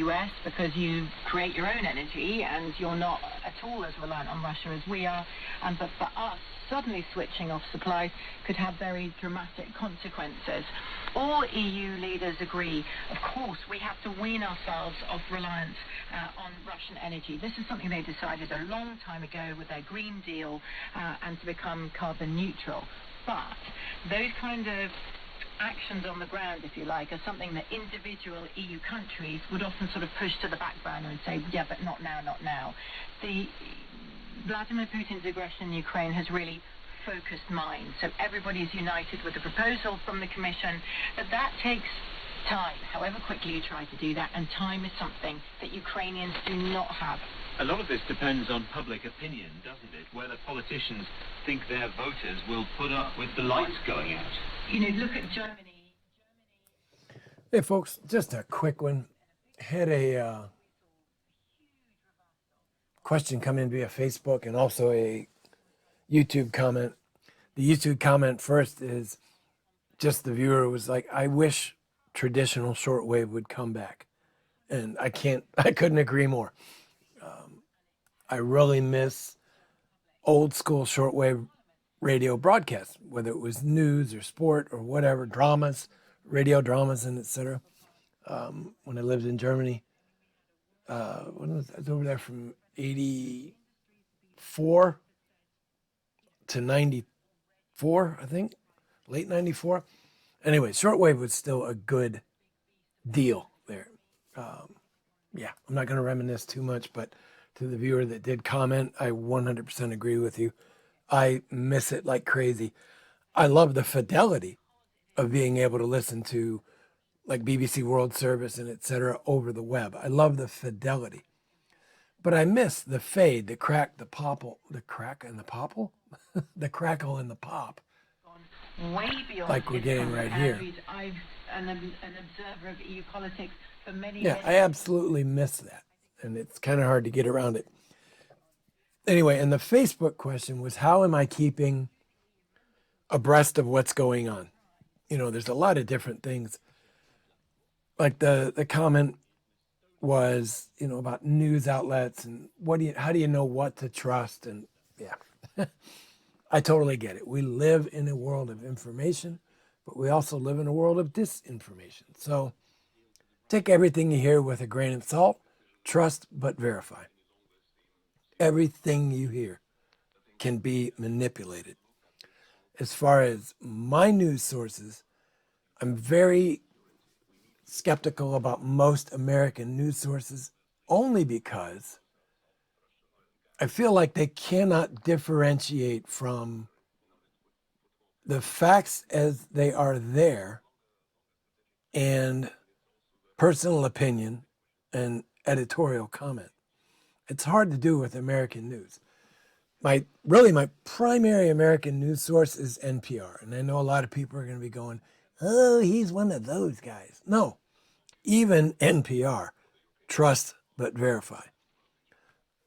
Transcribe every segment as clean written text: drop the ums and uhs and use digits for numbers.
US because you create your own energy and you're not at all as reliant on Russia as we are. But for us, suddenly switching off supplies could have very dramatic consequences. All EU leaders agree, of course, we have to wean ourselves off reliance on Russian energy. This is something they decided a long time ago with their Green Deal and to become carbon neutral. But those kind of actions on the ground, if you like, are something that individual EU countries would often sort of push to the back burner and say, yeah, but not now, not now. Vladimir Putin's aggression in Ukraine has really focused minds. So everybody is united with the proposal from the Commission, but that takes time, however quickly you try to do that, and time is something that Ukrainians do not have. A lot of this depends on public opinion, doesn't it? Whether politicians think their voters will put up with the lights going out. You know, look at Germany. Hey, folks, just a quick one. Had a question come in via Facebook and also a YouTube comment. The YouTube comment first is just the viewer was like, I wish traditional shortwave would come back. And I couldn't agree more. I really miss old school shortwave radio broadcasts, whether it was news or sport or whatever, dramas, radio dramas, and etc. When I lived in Germany, I was over there from 84 to 94, I think, late 94. Anyway, shortwave was still a good deal there. Yeah, I'm not going to reminisce too much, but to the viewer that did comment, I 100% agree with you. I miss it like crazy. I love the fidelity of being able to listen to like BBC World Service and etc. over the web. I love the fidelity. But I miss the fade, the crack, the popple, the crack and the popple, the crackle and the pop. Way beyond like we're getting right here. I've an observer of EU politics for many years. I absolutely miss that. And it's kind of hard to get around it. Anyway, and the Facebook question was, how am I keeping abreast of what's going on? You know, there's a lot of different things. Like the comment was, you know, about news outlets and how do you know what to trust? And yeah, I totally get it. We live in a world of information, but we also live in a world of disinformation. So take everything you hear with a grain of salt, trust but verify. Everything you hear can be manipulated. As far as my news sources, I'm very skeptical about most American news sources only because I feel like they cannot differentiate from the facts as they are there and personal opinion and editorial comment. It's hard to do with American news. My primary American news source is NPR. And I know a lot of people are going to be going, oh, he's one of those guys. No, even NPR, trust but verify.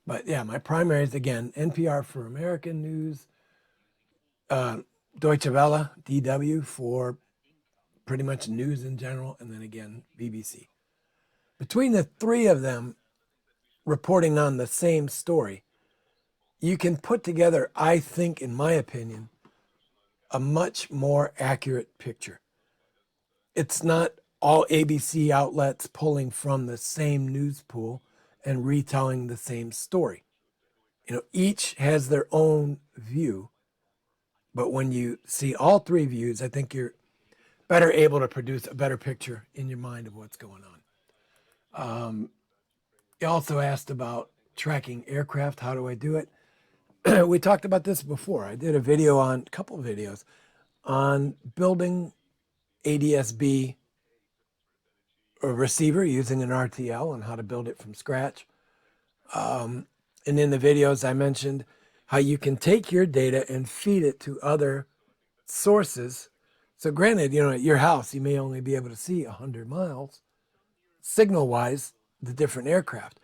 But yeah, my primary is, again, NPR for American news, Deutsche Welle, DW for pretty much news in general, and then again, BBC. Between the three of them reporting on the same story, you can put together, I think, in my opinion, a much more accurate picture. It's not all ABC outlets pulling from the same news pool and retelling the same story. You know, each has their own view, but when you see all three views, I think you're better able to produce a better picture in your mind of what's going on. You also asked about tracking aircraft. How do I do it? We talked about this before. I did a couple of videos on building ADS-B a receiver using an RTL and how to build it from scratch. And in the videos, I mentioned how you can take your data and feed it to other sources. So granted, you know, at your house, you may only be able to see 100 miles signal-wise, the different aircraft.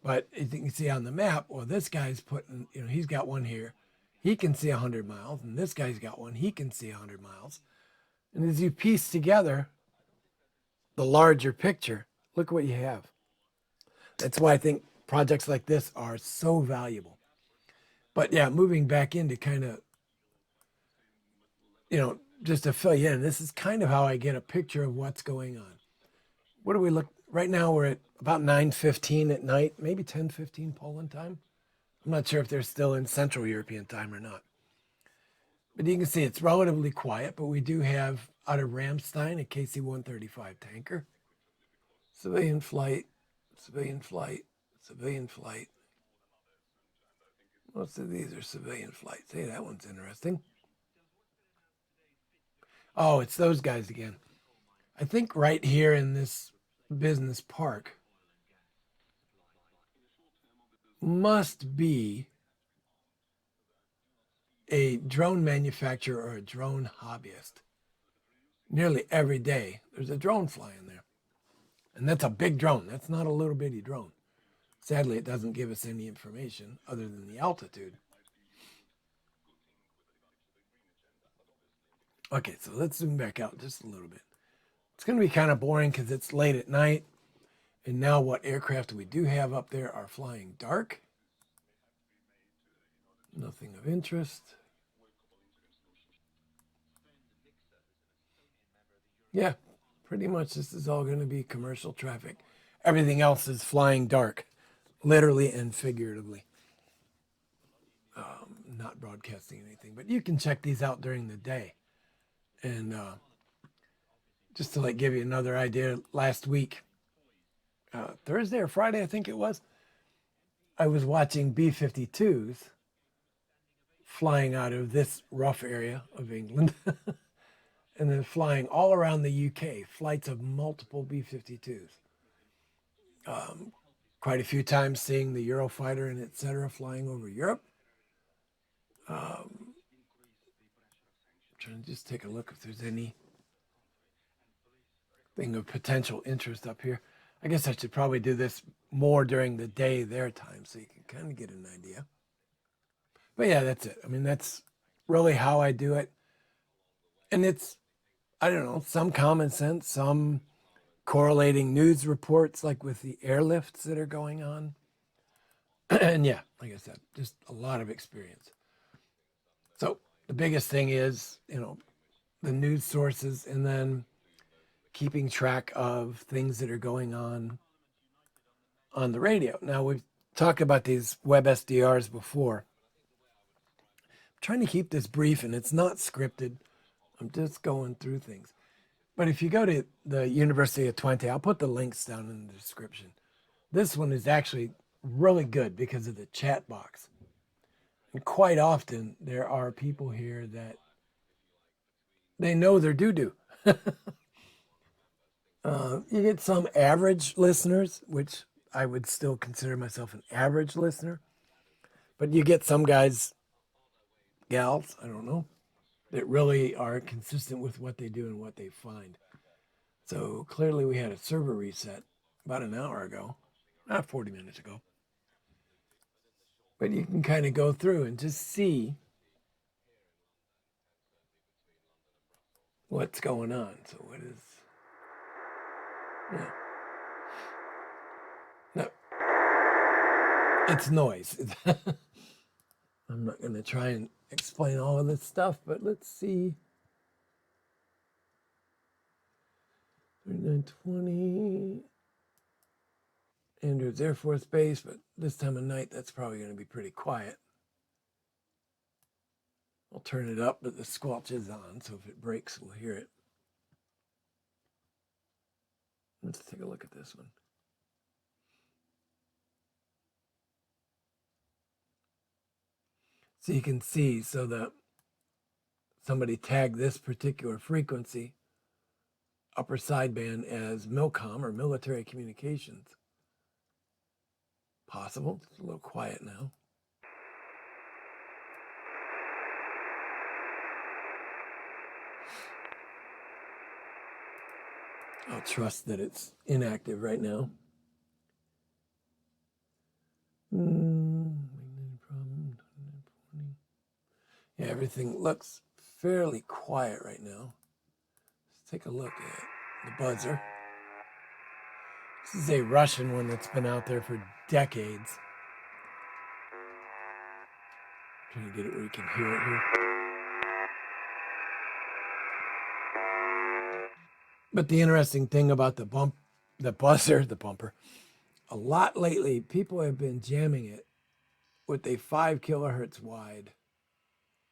But as you can see on the map, well, this guy's putting, you know, he's got one here. He can see 100 miles. And this guy's got one. He can see 100 miles. And as you piece together the larger picture, look what you have. That's why I think projects like this are so valuable. But yeah, moving back into kind of, just to fill you in, this is kind of how I get a picture of what's going on. What do we look right now? We're at about 9:15 at night, maybe 10:15 Poland time. I'm not sure if they're still in Central European time or not. But you can see it's relatively quiet, but we do have out of Ramstein a KC-135 tanker. Civilian flight, civilian flight, civilian flight. Most of these are civilian flights. Hey, that one's interesting. Oh, it's those guys again. I think right here in this business park must be a drone manufacturer or a drone hobbyist. Nearly every day, there's a drone flying there. And that's a big drone. That's not a little bitty drone. Sadly, it doesn't give us any information other than the altitude. Okay, so let's zoom back out just a little bit. It's going to be kind of boring because it's late at night. And now what aircraft we do have up there are flying dark. Nothing of interest. Yeah, pretty much this is all going to be commercial traffic. Everything else is flying dark, literally and figuratively. Not broadcasting anything, but you can check these out during the day. And just to give you another idea, last week, Thursday or Friday, I think it was, I was watching B-52s flying out of this rough area of England and then flying all around the UK, flights of multiple B-52s. Quite a few times seeing the Eurofighter and etc. flying over Europe. Trying to just take a look if there's any thing of potential interest up here. I guess I should probably do this more during the day their time so you can kind of get an idea. But yeah, that's it. I mean, that's really how I do it. And it's, I don't know, some common sense, some correlating news reports like with the airlifts that are going on. And yeah, like I said, just a lot of experience. So the biggest thing is, the news sources and then keeping track of things that are going on the radio. Now, we've talked about these WebSDRs before. I'm trying to keep this brief and it's not scripted. I'm just going through things. But if you go to the University of Twente, I'll put the links down in the description. This one is actually really good because of the chat box. And quite often there are people here that they know their doo-doo. You get some average listeners, which I would still consider myself an average listener. But you get some guys, gals, I don't know, that really are consistent with what they do and what they find. So clearly we had a server reset about an hour ago, not 40 minutes ago. But you can kind of go through and just see what's going on. So what is... Yeah. No. It's noise. I'm not going to try and explain all of this stuff, but let's see. 3920. Andrews Air Force Base, but this time of night, that's probably going to be pretty quiet. I'll turn it up, but the squelch is on, so if it breaks, we'll hear it. Let's take a look at this one. So you can see, so that somebody tagged this particular frequency, upper sideband, as MILCOM or military communications. Possible. It's a little quiet now. I'll trust that it's inactive right now. Yeah, everything looks fairly quiet right now. Let's take a look at the buzzer. This is a Russian one that's been out there for decades. I'm trying to get it where you can hear it here. But the interesting thing about the bumper, a lot lately, people have been jamming it with a 5 kilohertz wide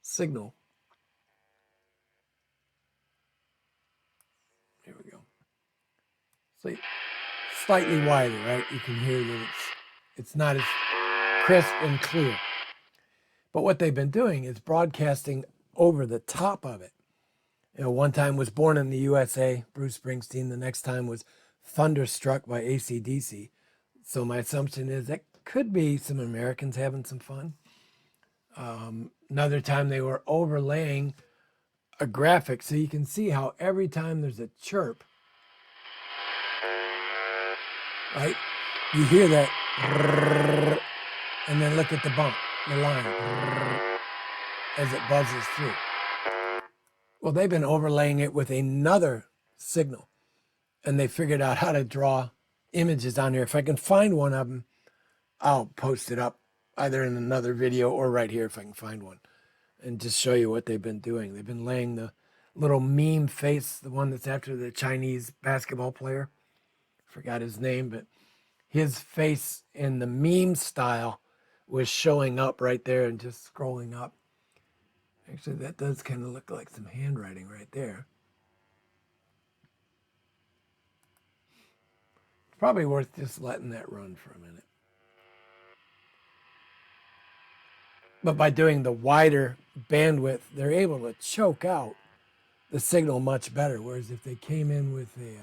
signal. Here we go. So slightly wider, right? You can hear that it's not as crisp and clear. But what they've been doing is broadcasting over the top of it. You know, one time was Born in the USA, Bruce Springsteen. The next time was Thunderstruck by AC/DC. So my assumption is that could be some Americans having some fun. Another time they were overlaying a graphic so you can see how every time there's a chirp, right? You hear that, and then look at the bump, the line, as it buzzes through. Well, they've been overlaying it with another signal, and they figured out how to draw images on here. If I can find one of them, I'll post it up either in another video or right here if I can find one, and just show you what they've been doing. They've been laying the little meme face, the one that's after the Chinese basketball player. Forgot his name, but his face in the meme style was showing up right there and just scrolling up. Actually, that does kind of look like some handwriting right there. It's probably worth just letting that run for a minute. But by doing the wider bandwidth, they're able to choke out the signal much better. Whereas if they came in with a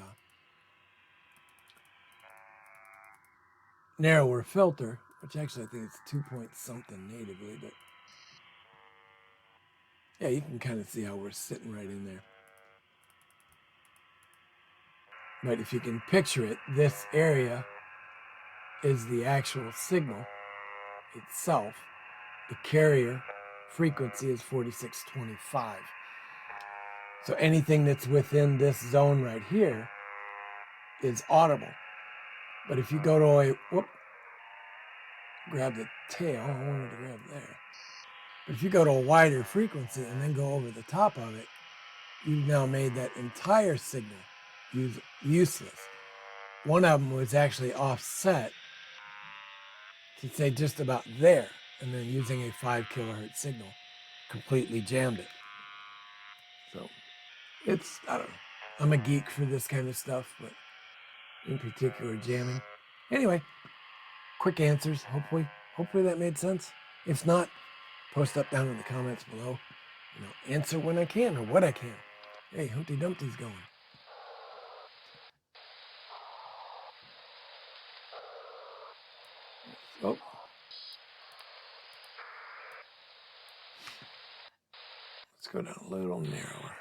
narrower filter, which actually I think it's 2 point something natively, but yeah, you can kind of see how we're sitting right in there. But if you can picture it, this area is the actual signal itself. The carrier frequency is 4625. So anything that's within this zone right here is audible. But if you go to grab the tail, I wanted to grab there. But if you go to a wider frequency and then go over the top of it, you've now made that entire signal useless. One of them was actually offset to say just about there, and then using a 5 kilohertz signal completely jammed it. So it's, I don't know, I'm a geek for this kind of stuff, but in particular jamming. Anyway, quick answers, hopefully that made sense. If not, post up down in the comments below. Answer when I can or what I can. Hey, Humpty Dumpty's going. Oh. Let's go down a little narrower.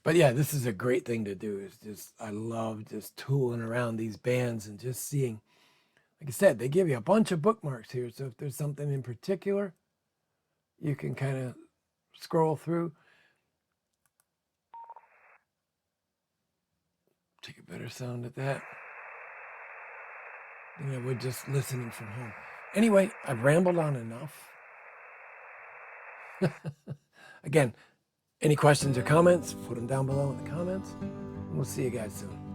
But yeah, this is a great thing to do. I love just tooling around these bands and just seeing, like I said, they give you a bunch of bookmarks here. So if there's something in particular, you can kind of scroll through. Take a better sound at that than I would just listening from home. Anyway, I've rambled on enough. Again, any questions or comments, put them down below in the comments. And we'll see you guys soon.